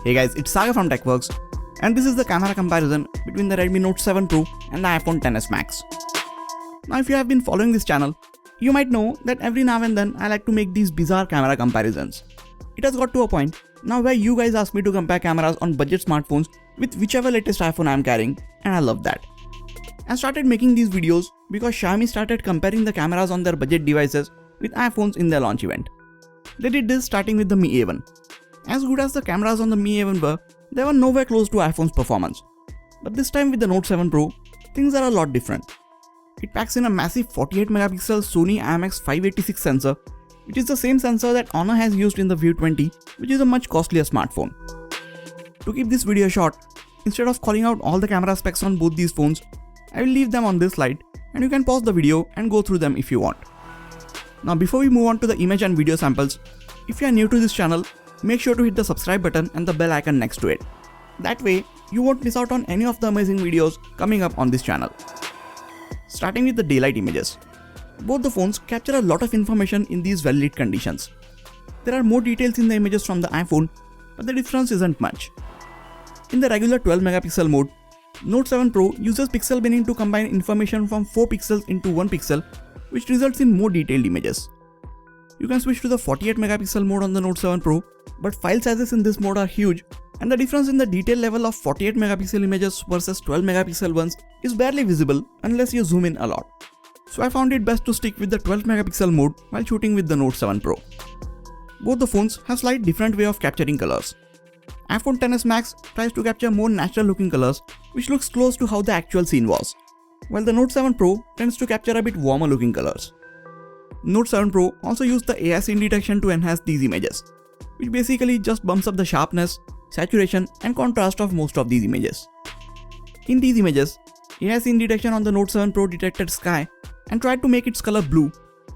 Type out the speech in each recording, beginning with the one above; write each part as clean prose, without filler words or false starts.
Hey guys, it's Saga from TechWorks, and this is the camera comparison between the Redmi Note 7 Pro and the iPhone XS Max. Now if you have been following this channel, you might know that every now and then I like to make these bizarre camera comparisons. It has got to a point now where you guys ask me to compare cameras on budget smartphones with whichever latest iPhone I am carrying, and I love that. I started making these videos because Xiaomi started comparing the cameras on their budget devices with iPhones in their launch event. They did this starting with the Mi A1. As good as the cameras on the Mi A1 were, they were nowhere close to iPhone's performance. But this time with the Note 7 Pro, things are a lot different. It packs in a massive 48 megapixel Sony IMX586 sensor, which is the same sensor that Honor has used in the View 20, which is a much costlier smartphone. To keep this video short, instead of calling out all the camera specs on both these phones, I will leave them on this slide and you can pause the video and go through them if you want. Now before we move on to the image and video samples, if you are new to this channel, make sure to hit the subscribe button and the bell icon next to it. That way, you won't miss out on any of the amazing videos coming up on this channel. Starting with the daylight images. Both the phones capture a lot of information in these well-lit conditions. There are more details in the images from the iPhone, but the difference isn't much. In the regular 12 megapixel mode, Note 7 Pro uses pixel binning to combine information from 4 pixels into 1 pixel, which results in more detailed images. You can switch to the 48 megapixel mode on the Note 7 Pro, but file sizes in this mode are huge, and the difference in the detail level of 48 megapixel images versus 12 megapixel ones is barely visible unless you zoom in a lot. So I found it best to stick with the 12 megapixel mode while shooting with the Note 7 Pro. Both the phones have slight different way of capturing colors. iPhone XS Max tries to capture more natural looking colors, which looks close to how the actual scene was, while the Note 7 Pro tends to capture a bit warmer looking colors. Note 7 Pro also used the AI scene detection to enhance these images, which basically just bumps up the sharpness, saturation and contrast of most of these images. In these images, AI scene detection on the Note 7 Pro detected sky and tried to make its color blue,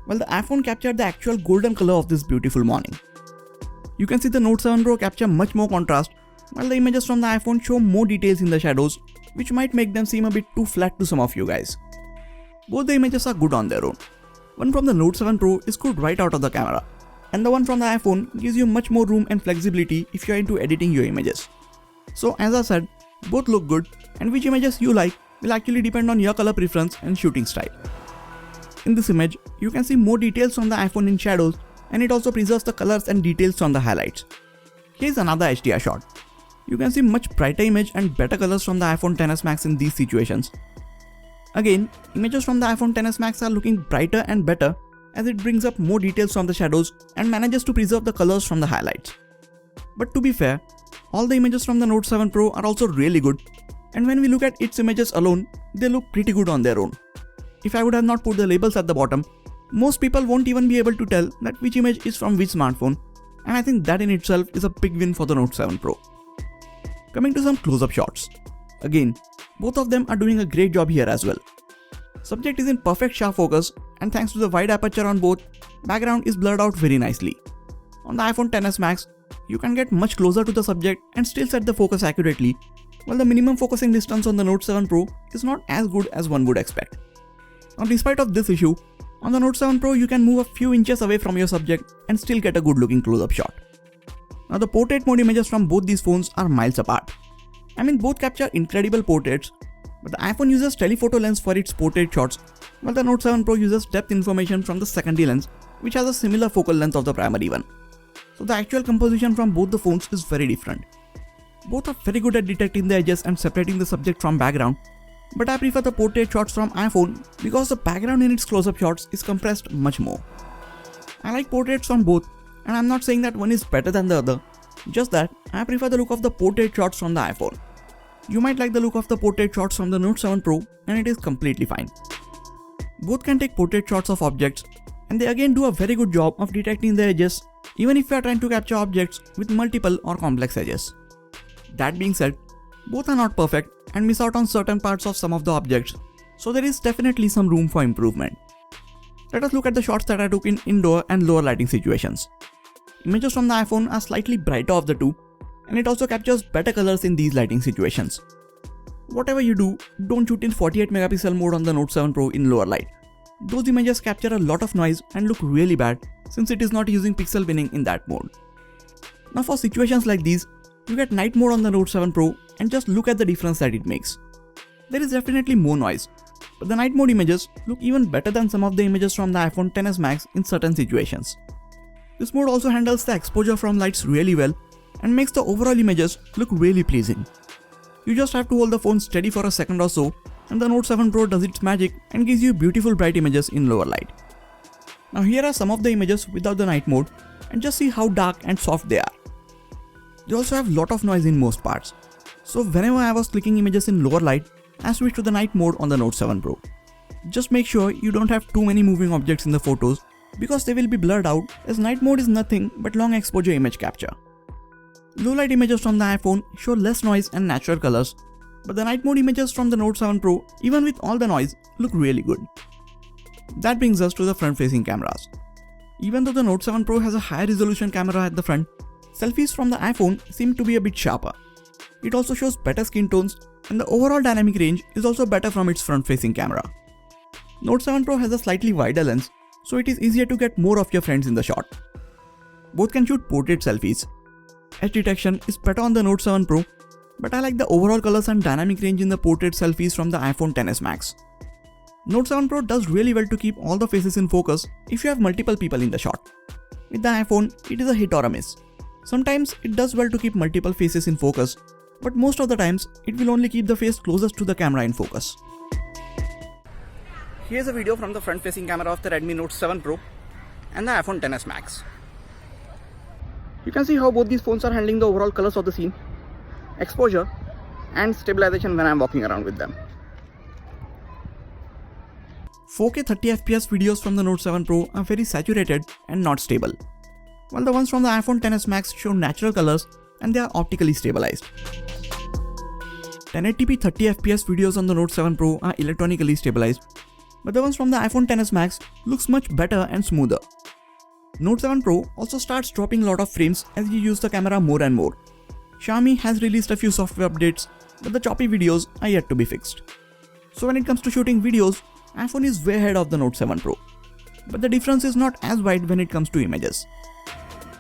while the iPhone captured the actual golden color of this beautiful morning. You can see the Note 7 Pro capture much more contrast, while the images from the iPhone show more details in the shadows, which might make them seem a bit too flat to some of you guys. Both the images are good on their own. One from the Note 7 Pro is good right out of the camera, and the one from the iPhone gives you much more room and flexibility if you are into editing your images. So as I said, both look good, and which images you like will actually depend on your color preference and shooting style. In this image, you can see more details from the iPhone in shadows, and it also preserves the colors and details from the highlights. Here's another HDR shot. You can see much brighter image and better colors from the iPhone XS Max in these situations. Again, images from the iPhone XS Max are looking brighter and better as it brings up more details from the shadows and manages to preserve the colors from the highlights. But to be fair, all the images from the Note 7 Pro are also really good, and when we look at its images alone, they look pretty good on their own. If I would have not put the labels at the bottom, most people won't even be able to tell that which image is from which smartphone, and I think that in itself is a big win for the Note 7 Pro. Coming to some close-up shots. Again, both of them are doing a great job here as well. Subject is in perfect sharp focus, and thanks to the wide aperture on both, background is blurred out very nicely. On the iPhone XS Max, you can get much closer to the subject and still set the focus accurately, while the minimum focusing distance on the Note 7 Pro is not as good as one would expect. Now despite of this issue, on the Note 7 Pro you can move a few inches away from your subject and still get a good looking close-up shot. Now the portrait mode images from both these phones are miles apart. I mean, both capture incredible portraits, but the iPhone uses telephoto lens for its portrait shots, while the Note 7 Pro uses depth information from the secondary lens, which has a similar focal length of the primary one. So the actual composition from both the phones is very different. Both are very good at detecting the edges and separating the subject from background, but I prefer the portrait shots from iPhone because the background in its close-up shots is compressed much more. I like portraits from both, and I'm not saying that one is better than the other, just that I prefer the look of the portrait shots from the iPhone. You might like the look of the portrait shots from the Note 7 Pro, and it is completely fine. Both can take portrait shots of objects, and they again do a very good job of detecting the edges, even if you are trying to capture objects with multiple or complex edges. That being said, both are not perfect and miss out on certain parts of some of the objects, so there is definitely some room for improvement. Let us look at the shots that I took in indoor and lower lighting situations. Images from the iPhone are slightly brighter of the two, and it also captures better colors in these lighting situations. Whatever you do, don't shoot in 48 megapixel mode on the Note 7 Pro in lower light. Those images capture a lot of noise and look really bad since it is not using pixel binning in that mode. Now for situations like these, you get night mode on the Note 7 Pro and just look at the difference that it makes. There is definitely more noise, but the night mode images look even better than some of the images from the iPhone XS Max in certain situations. This mode also handles the exposure from lights really well and makes the overall images look really pleasing. You just have to hold the phone steady for a second or so and the Note 7 Pro does its magic and gives you beautiful bright images in lower light. Now here are some of the images without the night mode and just see how dark and soft they are. They also have lot of noise in most parts. So whenever I was clicking images in lower light, I switched to the night mode on the Note 7 Pro. Just make sure you don't have too many moving objects in the photos because they will be blurred out as night mode is nothing but long exposure image capture. Low light images from the iPhone show less noise and natural colors, but the night mode images from the Note 7 Pro, even with all the noise, look really good. That brings us to the front facing cameras. Even though the Note 7 Pro has a higher resolution camera at the front, selfies from the iPhone seem to be a bit sharper. It also shows better skin tones and the overall dynamic range is also better from its front facing camera. Note 7 Pro has a slightly wider lens, so it is easier to get more of your friends in the shot. Both can shoot portrait selfies. Edge detection is better on the Note 7 Pro, but I like the overall colors and dynamic range in the portrait selfies from the iPhone XS Max. Note 7 Pro does really well to keep all the faces in focus if you have multiple people in the shot. With the iPhone, it is a hit or a miss. Sometimes it does well to keep multiple faces in focus, but most of the times it will only keep the face closest to the camera in focus. Here's a video from the front facing camera of the Redmi Note 7 Pro and the iPhone XS Max. You can see how both these phones are handling the overall colors of the scene, exposure and stabilization when I am walking around with them. 4K 30fps videos from the Note 7 Pro are very saturated and not stable, while the ones from the iPhone XS Max show natural colors and they are optically stabilized. 1080p 30fps videos on the Note 7 Pro are electronically stabilized, but the ones from the iPhone XS Max looks much better and smoother. Note 7 Pro also starts dropping a lot of frames as you use the camera more and more. Xiaomi has released a few software updates, but the choppy videos are yet to be fixed. So when it comes to shooting videos, iPhone is way ahead of the Note 7 Pro. But the difference is not as wide when it comes to images.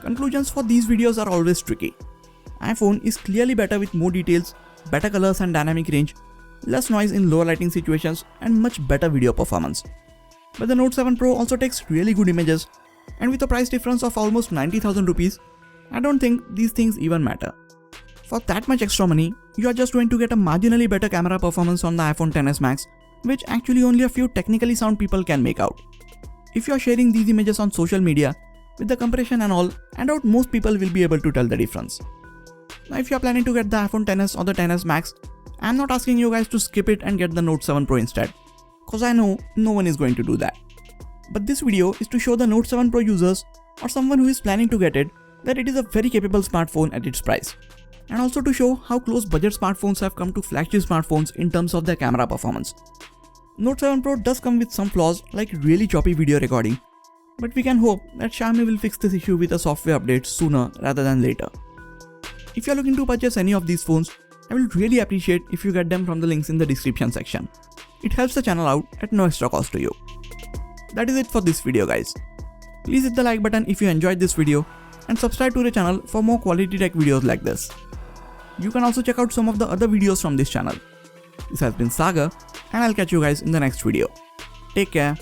Conclusions for these videos are always tricky. iPhone is clearly better with more details, better colors and dynamic range, less noise in lower lighting situations and much better video performance. But the Note 7 Pro also takes really good images, and with a price difference of almost 90,000 rupees, I don't think these things even matter. For that much extra money, you are just going to get a marginally better camera performance on the iPhone XS Max, which actually only a few technically sound people can make out. If you are sharing these images on social media, with the compression and all, I doubt most people will be able to tell the difference. Now if you are planning to get the iPhone XS or the XS Max, I am not asking you guys to skip it and get the Note 7 Pro instead, cause I know no one is going to do that. But this video is to show the Note 7 Pro users or someone who is planning to get it that it is a very capable smartphone at its price. And also to show how close budget smartphones have come to flagship smartphones in terms of their camera performance. Note 7 Pro does come with some flaws like really choppy video recording, but we can hope that Xiaomi will fix this issue with a software update sooner rather than later. If you are looking to purchase any of these phones, I will really appreciate if you get them from the links in the description section. It helps the channel out at no extra cost to you. That is it for this video guys. Please hit the like button if you enjoyed this video and subscribe to the channel for more quality tech videos like this. You can also check out some of the other videos from this channel. This has been Sagar and I'll catch you guys in the next video. Take care.